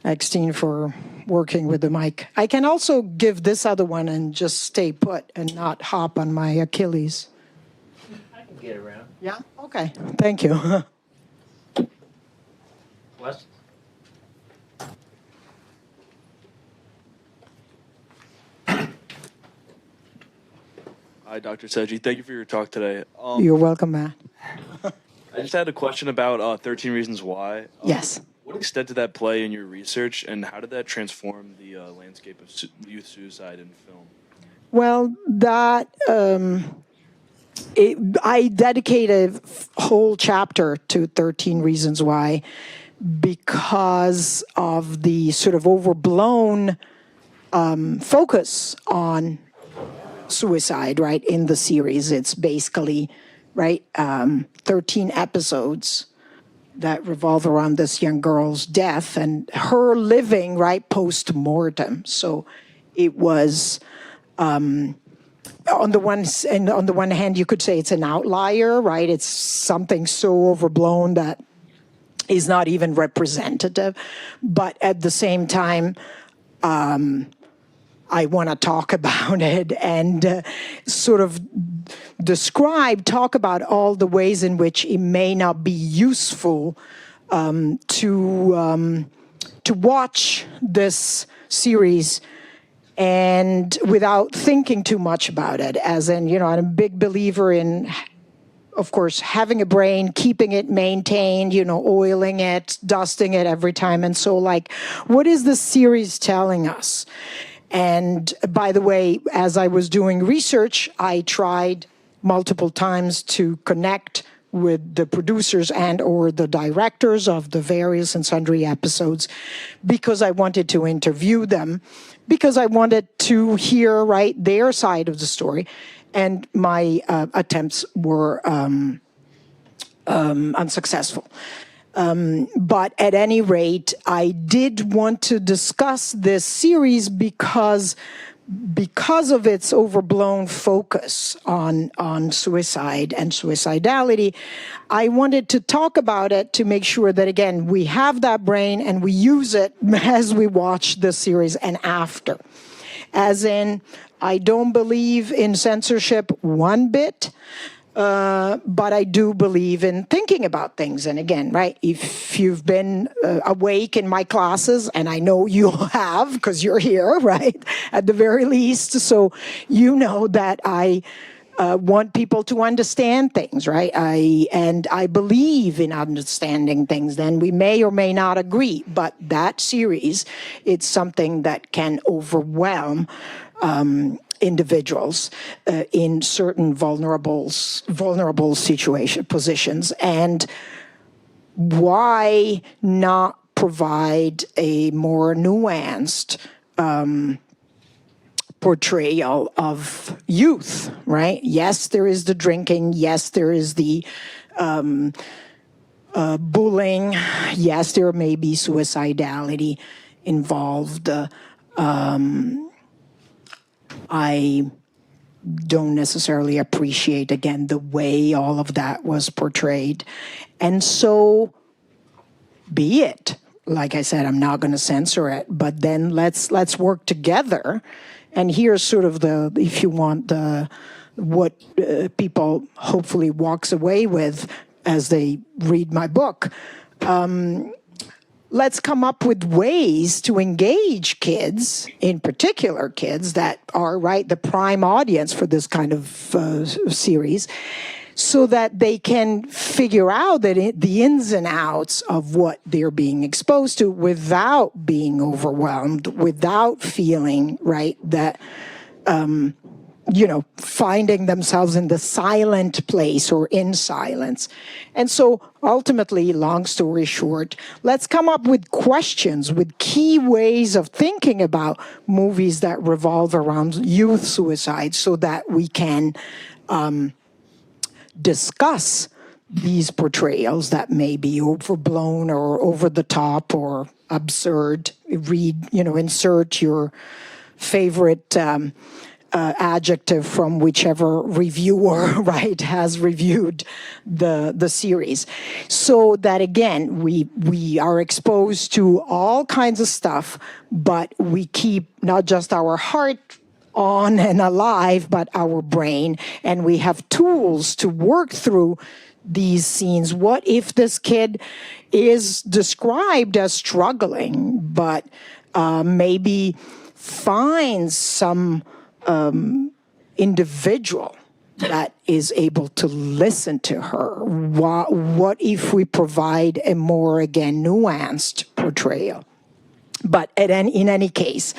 Eckstein, for working with the mic. I can also give this other one and just stay put and not hop on my Achilles. I can get around. Yeah? Okay. Thank you. Questions? Hi, Dr. Seggi. Thank you for your talk today. You're welcome, Matt. I just had a question about 13 Reasons Why. Yes. What extent did that play in your research, and how did that transform the landscape of youth suicide in film? Well, I dedicated a whole chapter to 13 Reasons Why because of the sort of overblown focus on suicide, right, in the series. It's basically, right, 13 episodes that revolve around this young girl's death and her living, right, post-mortem. So it was, on the one hand, you could say it's an outlier, right? It's something so overblown that is not even representative. But at the same time, I want to talk about it and sort of talk about all the ways in which it may not be useful to watch this series and without thinking too much about it. As in, I'm a big believer in, of course, having a brain, keeping it maintained, oiling it, dusting it every time. And so, what is this series telling us? And by the way, as I was doing research, I tried multiple times to connect with the producers and or the directors of the various and sundry episodes because I wanted to interview them, because I wanted to hear, right, their side of the story. And my attempts were unsuccessful. But at any rate, I did want to discuss this series because of its overblown focus on suicide and suicidality. I wanted to talk about it to make sure that, again, we have that brain and we use it as we watch the series and after. As in, I don't believe in censorship one bit. But I do believe in thinking about things. And again, right, if you've been awake in my classes, and I know you have because you're here, right, at the very least, so you know that I want people to understand things, right? And I believe in understanding things. Then we may or may not agree, but that series, it's something that can overwhelm individuals in certain vulnerable positions. And why not provide a more nuanced portrayal of youth, right? Yes, there is the drinking. Yes, there is the bullying. Yes, there may be suicidality involved. I don't necessarily appreciate, again, the way all of that was portrayed. And so be it. Like I said, I'm not going to censor it, but then let's work together. And here's sort of the, if you want, what people hopefully walks away with as they read my book. Let's come up with ways to engage kids, in particular kids that are, right, the prime audience for this kind of series, so that they can figure out the ins and outs of what they're being exposed to without being overwhelmed, without feeling, right, that finding themselves in the silent place or in silence. And so ultimately, long story short, let's come up with questions, with key ways of thinking about movies that revolve around youth suicide so that we can discuss these portrayals that may be overblown or over the top or absurd. Insert your favorite adjective from whichever reviewer, right, has reviewed the series, so that again we are exposed to all kinds of stuff, but we keep not just our heart on and alive, but our brain, and we have tools to work through these scenes. What if this kid is described as struggling, but maybe finds some individual that is able to listen to her? What if we provide a more, again, nuanced portrayal? But in any case,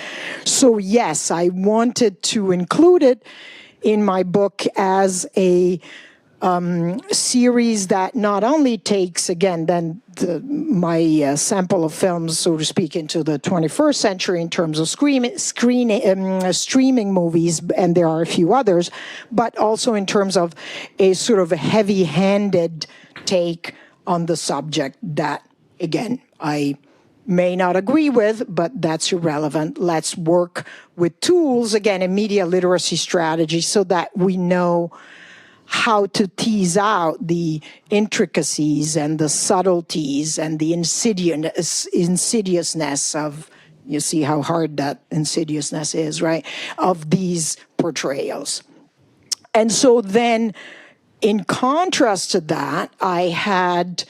so yes, I wanted to include it in my book as a series that not only takes, again, then my sample of films, so to speak, into the 21st century in terms of streaming movies, and there are a few others, but also in terms of a sort of a heavy-handed take on the subject that, again, I may not agree with, but that's irrelevant. Let's work with tools, again, a media literacy strategy, so that we know how to tease out the intricacies and the subtleties and the insidiousness of, you see how hard that insidiousness is, right, of these portrayals. And so then, in contrast to that, I had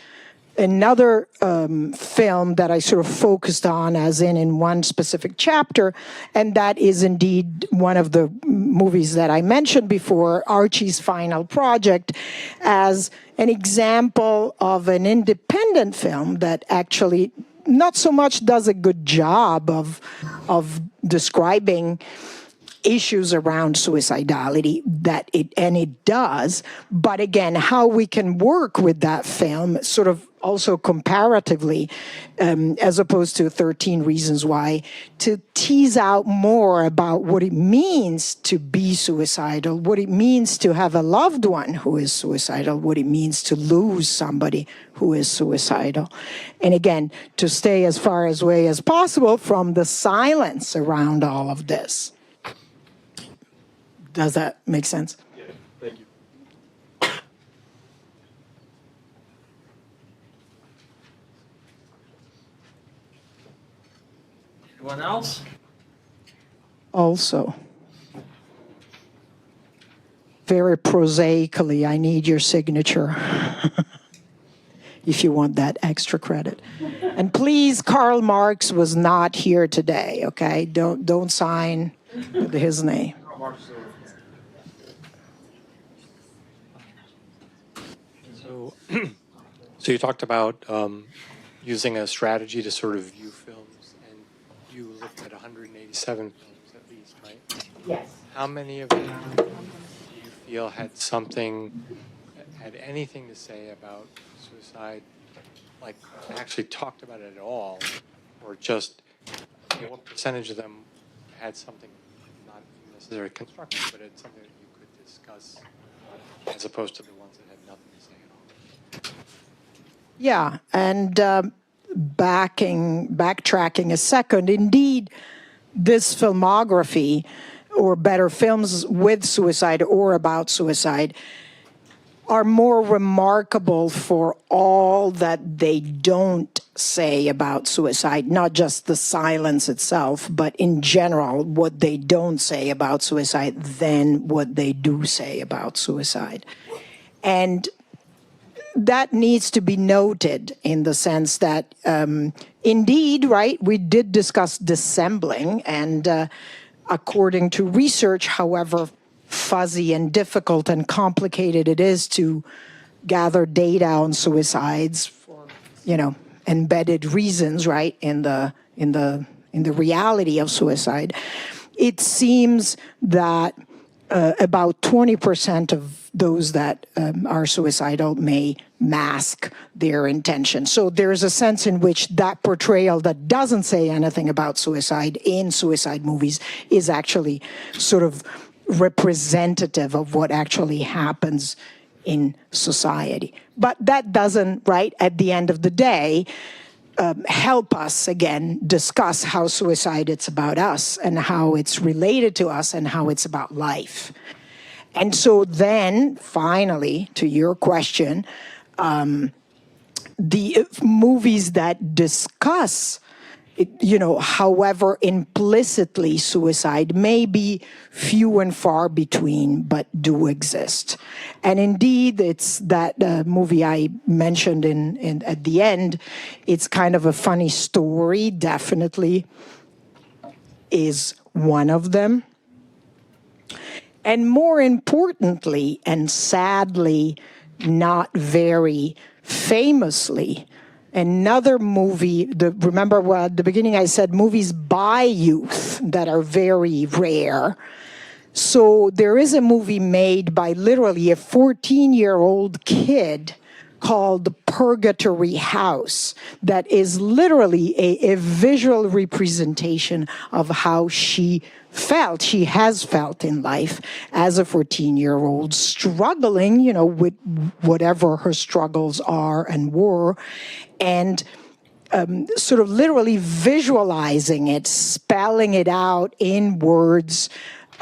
another film that I sort of focused on, as in one specific chapter, and that is indeed one of the movies that I mentioned before, Archie's Final Project, as an example of an independent film that actually not so much does a good job of describing issues around suicidality, and it does, but again, how we can work with that film, sort of also comparatively, as opposed to 13 Reasons Why, to tease out more about what it means to be suicidal, what it means to have a loved one who is suicidal, what it means to lose somebody who is suicidal. And again, to stay as far away as possible from the silence around all of this. Does that make sense? Yeah, thank you. Anyone else? Also, very prosaically, I need your signature if you want that extra credit. And please, Karl Marx was not here today, okay? Don't sign with his name. So, so you talked about using a strategy to sort of view films, and you looked at 187 films at least, right? Yes. How many of them do you feel had anything to say about suicide, like actually talked about it at all, or just, what percentage of them had something not necessarily constructive, but it's something that you could discuss, as opposed to the ones that had nothing to say at all? Yeah, and backtracking a second, indeed, this filmography, or better, films with suicide or about suicide, are more remarkable for all that they don't say about suicide, not just the silence itself, but in general, what they don't say about suicide than what they do say about suicide. And that needs to be noted in the sense that, indeed, right, we did discuss dissembling, and according to research, however fuzzy and difficult and complicated it is to gather data on suicides for, embedded reasons, right, in the reality of suicide, it seems that about 20% of those that are suicidal may mask their intention. So there's a sense in which that portrayal that doesn't say anything about suicide in suicide movies is actually sort of representative of what actually happens in society. But that doesn't, right, at the end of the day, help us, again, discuss how suicide is about us and how it's related to us and how it's about life. And so then, finally, to your question, the movies that discuss, however implicitly suicide may be few and far between, but do exist. And indeed, it's that movie I mentioned at the end. It's kind of a funny story, definitely is one of them. And more importantly, and sadly, not very famously, another movie, remember at the beginning I said movies by youth that are very rare. So there is a movie made by literally a 14-year-old kid called Purgatory House that is literally a visual representation of how she has felt in life as a 14-year-old, struggling, with whatever her struggles are and were, and sort of literally visualizing it, spelling it out in words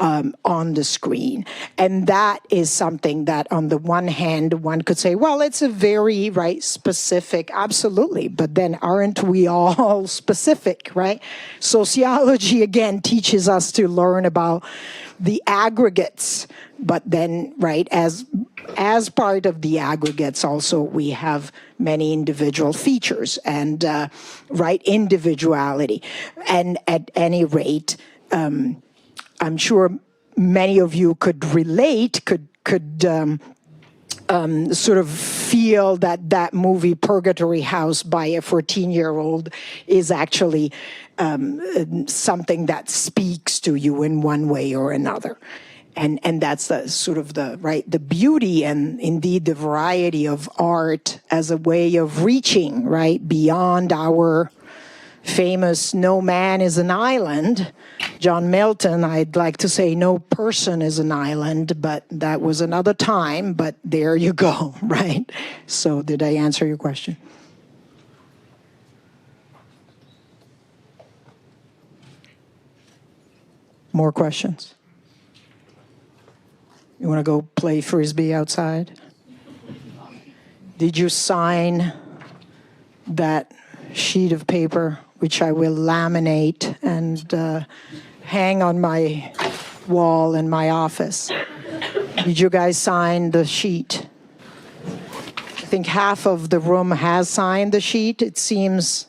on the screen. And that is something that on the one hand, one could say, well, it's a very, right, specific, absolutely, but then aren't we all specific, right? Sociology, again, teaches us to learn about the aggregates, but then, right, as part of the aggregates also, we have many individual features and, right, individuality. And at any rate, I'm sure many of you could relate, could sort of feel that movie Purgatory House by a 14-year-old is actually something that speaks to you in one way or another. And that's the sort of the beauty and indeed the variety of art as a way of reaching, right, beyond our famous "no man is an island." John Milton, I'd like to say no person is an island, but that was another time, but there you go, right? So did I answer your question? More questions? You want to go play Frisbee outside? Did you sign that sheet of paper, which I will laminate and hang on my wall in my office? Did you guys sign the sheet? I think half of the room has signed the sheet, it seems.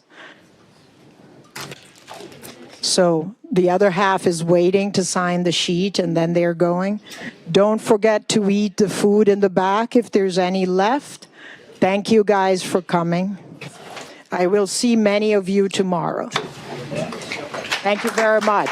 So the other half is waiting to sign the sheet and then they're going. Don't forget to eat the food in the back if there's any left. Thank you guys for coming. I will see many of you tomorrow. Thank you very much.